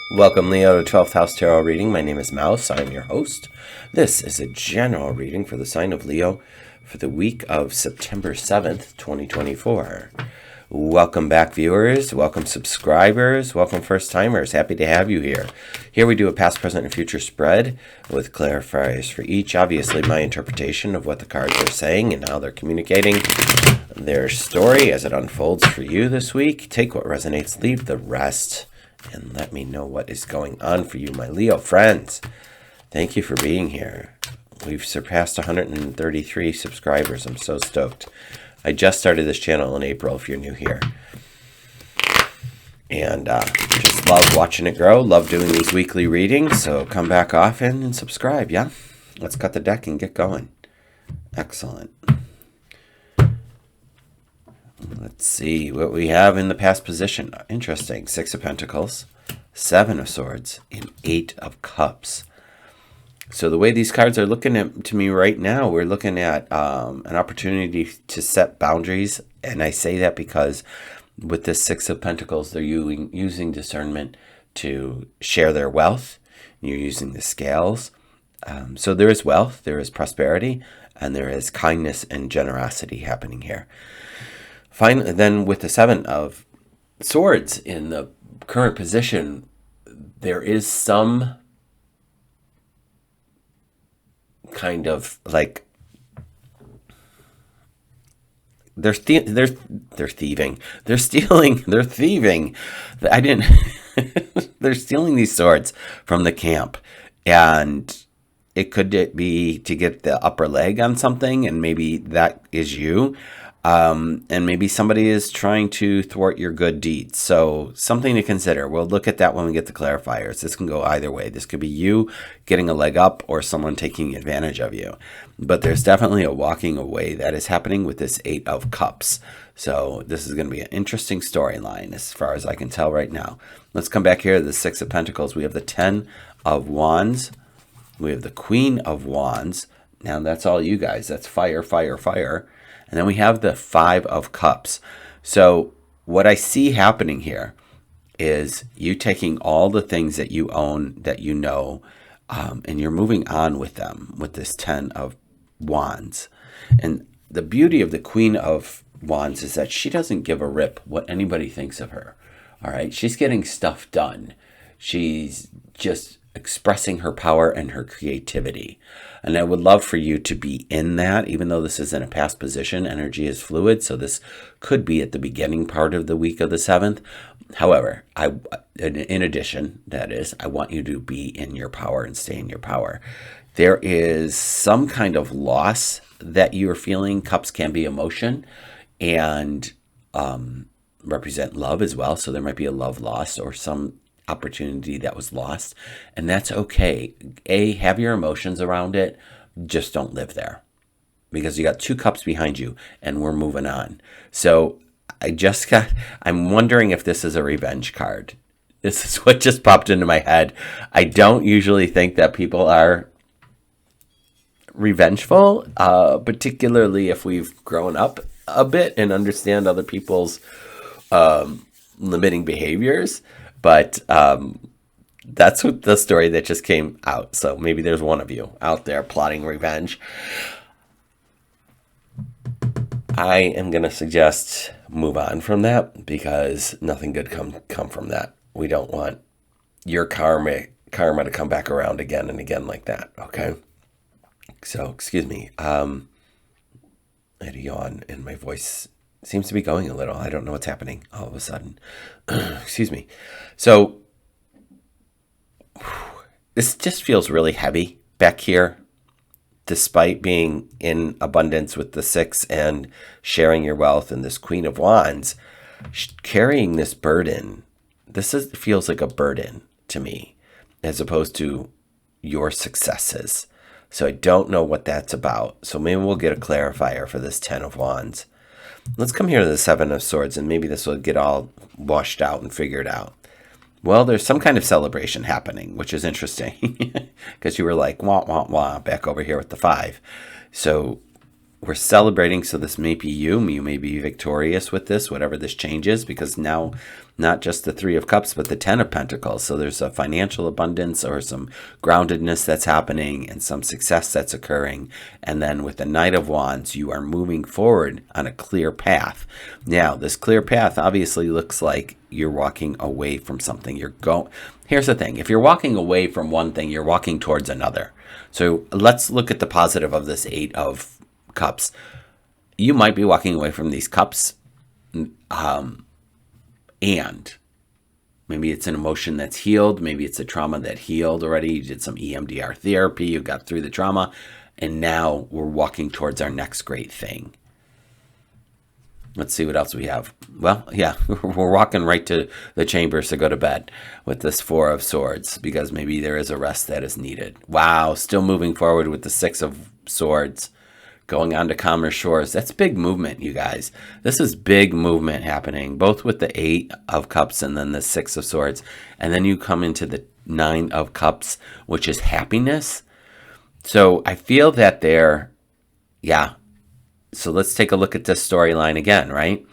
Welcome, Leo, to 12th House Tarot Reading. My name is Mouse. I am your host. This is a general reading for the sign of Leo for the week of September 7th, 2024. Welcome back, viewers. Welcome, subscribers. Welcome, first-timers. Happy to have you here. Here we do a past, present, and future spread with clarifiers for each. Obviously, my interpretation of what the cards are saying and how they're communicating their story as it unfolds for you this week. Take what resonates, leave the rest, and let me know what is going on for you, my Leo friends. Thank you for being here. We've surpassed 133 subscribers. I'm so stoked. I just started this channel in April, if you're new here. And just love watching it grow. Love doing these weekly readings. So come back often and subscribe, yeah? Let's cut the deck and get going. Excellent. Let's see what we have in the past position. Interesting. 6 of Pentacles, 7 of Swords, and 8 of Cups. So the way these cards are looking to me right now, we're looking at an opportunity to set boundaries. And I say that because with this 6 of Pentacles, they're using discernment to share their wealth. You're using the scales. So there is wealth, there is prosperity, and there is kindness and generosity happening here. Finally, then with the 7 of Swords in the current position, there is some kind of like they're thieving. They're stealing. They're thieving. They're stealing these swords from the camp, and it could be to get the upper leg on something, and maybe that is you. And maybe somebody is trying to thwart your good deeds. So something to consider. We'll look at that when we get the clarifiers. This can go either way. This could be you getting a leg up or someone taking advantage of you. But there's definitely a walking away that is happening with this 8 of Cups. So this is going to be an interesting storyline as far as I can tell right now. Let's come back here to the 6 of Pentacles. We have the 10 of Wands. We have the Queen of Wands. Now that's all you guys. That's fire, fire, fire. And then we have the 5 of Cups. So what I see happening here is you taking all the things that you own, that you know, and you're moving on with them with this 10 of Wands. And the beauty of the Queen of Wands is that she doesn't give a rip what anybody thinks of her. All right? She's getting stuff done. She's just expressing her power and her creativity. And I would love for you to be in that, even though this is in a past position. Energy is fluid, so this could be at the beginning part of the week of the 7th. However, in addition, that is, I want you to be in your power and stay in your power. There is some kind of loss that you're feeling. Cups can be emotion and represent love as well. So there might be a love loss or some opportunity that was lost, and that's okay. Have your emotions around it, just don't live there, because you got 2 cups behind you and we're moving on. So I'm wondering if this is a revenge card. This is what just popped into my head. I don't usually think that people are revengeful, particularly if we've grown up a bit and understand other people's limiting behaviors. But that's what the story that just came out. So maybe there's one of you out there plotting revenge. I am going to suggest move on from that, because nothing good come from that. We don't want your karma to come back around again and again like that. Okay. So, excuse me. I had a yawn and my voice seems to be going a little. I don't know what's happening all of a sudden. Excuse me. So this just feels really heavy back here, despite being in abundance with the 6 and sharing your wealth and this Queen of Wands, carrying this burden. Feels like a burden to me, as opposed to your successes. So I don't know what that's about. So maybe we'll get a clarifier for this 10 of Wands. Let's come here to the 7 of Swords, and maybe this will get all washed out and figured out. Well, there's some kind of celebration happening, which is interesting, because you were like, wah, wah, wah, back over here with the 5. So we're celebrating. So this may be you. You may be victorious with this, whatever this change is, because now not just the Three of Cups, but the Ten of Pentacles. So there's a financial abundance or some groundedness that's happening and some success that's occurring. And then with the Knight of Wands, you are moving forward on a clear path. Now, this clear path obviously looks like you're walking away from something. Here's the thing. If you're walking away from one thing, you're walking towards another. So let's look at the positive of this Eight of Cups. You might be walking away from these cups, and maybe it's an emotion that's healed. Maybe it's a trauma that healed already. You did some EMDR therapy. You got through the trauma. And now we're walking towards our next great thing. Let's see what else we have. Well, yeah, we're walking right to the chambers to go to bed with this Four of Swords, because maybe there is a rest that is needed. Wow, still moving forward with the Six of Swords. Going on to calmer shores. That's big movement, you guys. This is big movement happening, both with the Eight of Cups and then the Six of Swords. And then you come into the Nine of Cups, which is happiness. So I feel that So let's take a look at this storyline again, right?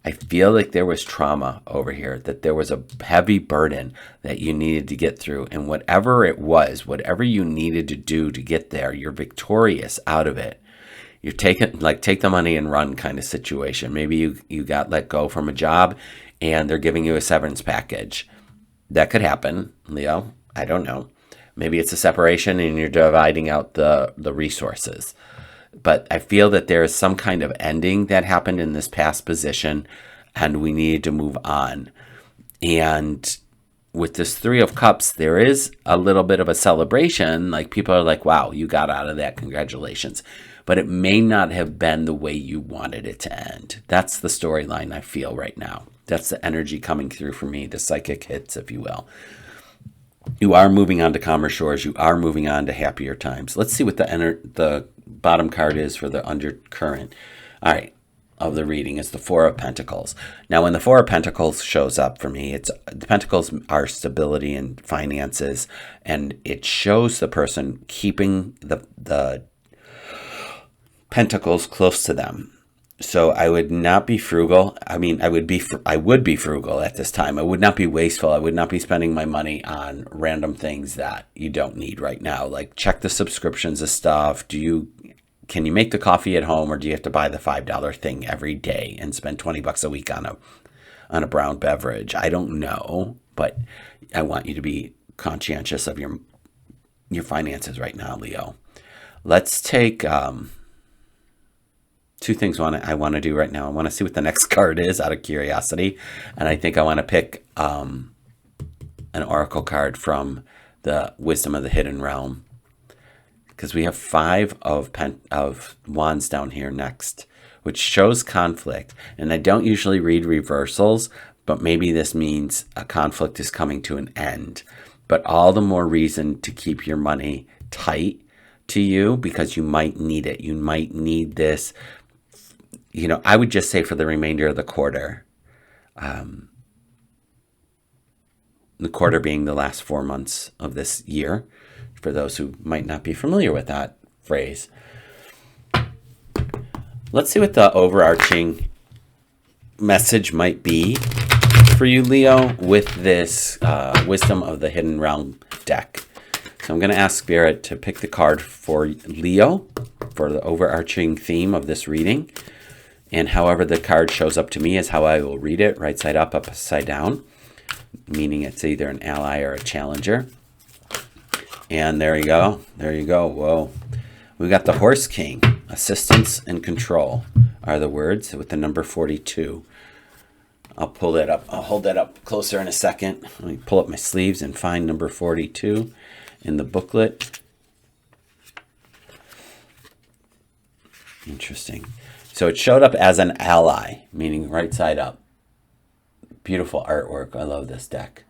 I feel like there was trauma over here, that there was a heavy burden that you needed to get through. And whatever it was, whatever you needed to do to get there, you're victorious out of it. You're taking, take the money and run kind of situation. Maybe you got let go from a job and they're giving you a severance package. That could happen, Leo. I don't know. Maybe it's a separation and you're dividing out the resources. But I feel that there is some kind of ending that happened in this past position and we needed to move on. And with this Three of Cups, there is a little bit of a celebration. Like, people are like, wow, you got out of that. Congratulations. But it may not have been the way you wanted it to end. That's the storyline I feel right now. That's the energy coming through for me, the psychic hits, if you will. You are moving on to calmer shores. You are moving on to happier times. Let's see what the bottom card is for the undercurrent. All right. Of the reading is the Four of Pentacles. Now, when the Four of Pentacles shows up for me, the Pentacles are stability and finances, and it shows the person keeping the Pentacles close to them. So I would not be frugal. I mean, I would be frugal at this time. I would not be wasteful. I would not be spending my money on random things that you don't need right now. Like, check the subscriptions of stuff. Can you make the coffee at home, or do you have to buy the $5 thing every day and spend $20 a week on a brown beverage? I don't know, but I want you to be conscientious of your finances right now, Leo. Let's take two things I want to do right now. I want to see what the next card is out of curiosity, and I think I want to pick an oracle card from the Wisdom of the Hidden Realm, because we have Five of Wands down here next, which shows conflict. And I don't usually read reversals, but maybe this means a conflict is coming to an end. But all the more reason to keep your money tight to you, because you might need it. You might need this, I would just say for the remainder of the quarter. The quarter being the last 4 months of this year, for those who might not be familiar with that phrase. Let's see what the overarching message might be for you, Leo, with this Wisdom of the Hidden Realm deck. So I'm going to ask Spirit to pick the card for Leo for the overarching theme of this reading. And however the card shows up to me is how I will read it, right side up, upside down, meaning it's either an ally or a challenger. And there you go. There you go. Whoa. We got the Horse King. Assistance and control are the words with the number 42. I'll pull that up. I'll hold that up closer in a second. Let me pull up my sleeves and find number 42 in the booklet. Interesting. So it showed up as an ally, meaning right side up. Beautiful artwork. I love this deck.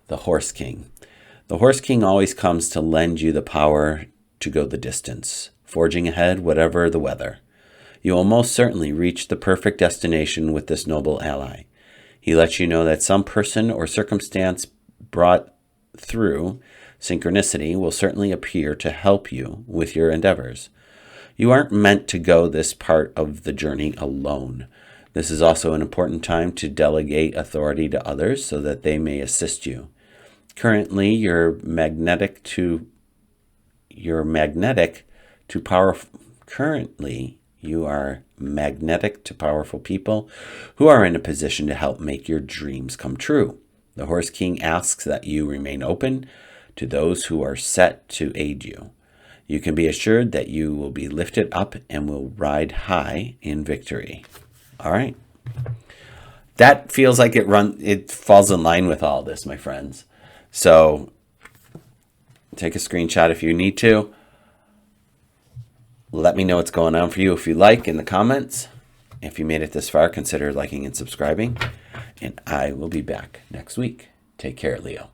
The Horse King. The Horse King always comes to lend you the power to go the distance, forging ahead whatever the weather. You will most certainly reach the perfect destination with this noble ally. He lets you know that some person or circumstance brought through synchronicity will certainly appear to help you with your endeavors. You aren't meant to go this part of the journey alone. This is also an important time to delegate authority to others so that they may assist you. Currently, you're magnetic to powerful. Currently, you are magnetic to powerful people who are in a position to help make your dreams come true. The Horse King asks that you remain open to those who are set to aid you. You can be assured that you will be lifted up and will ride high in victory. All right. That feels like it falls in line with all this, my friends. So take a screenshot if you need to. Let me know what's going on for you if you like in the comments. If you made it this far, consider liking and subscribing. And I will be back next week. Take care, Leo.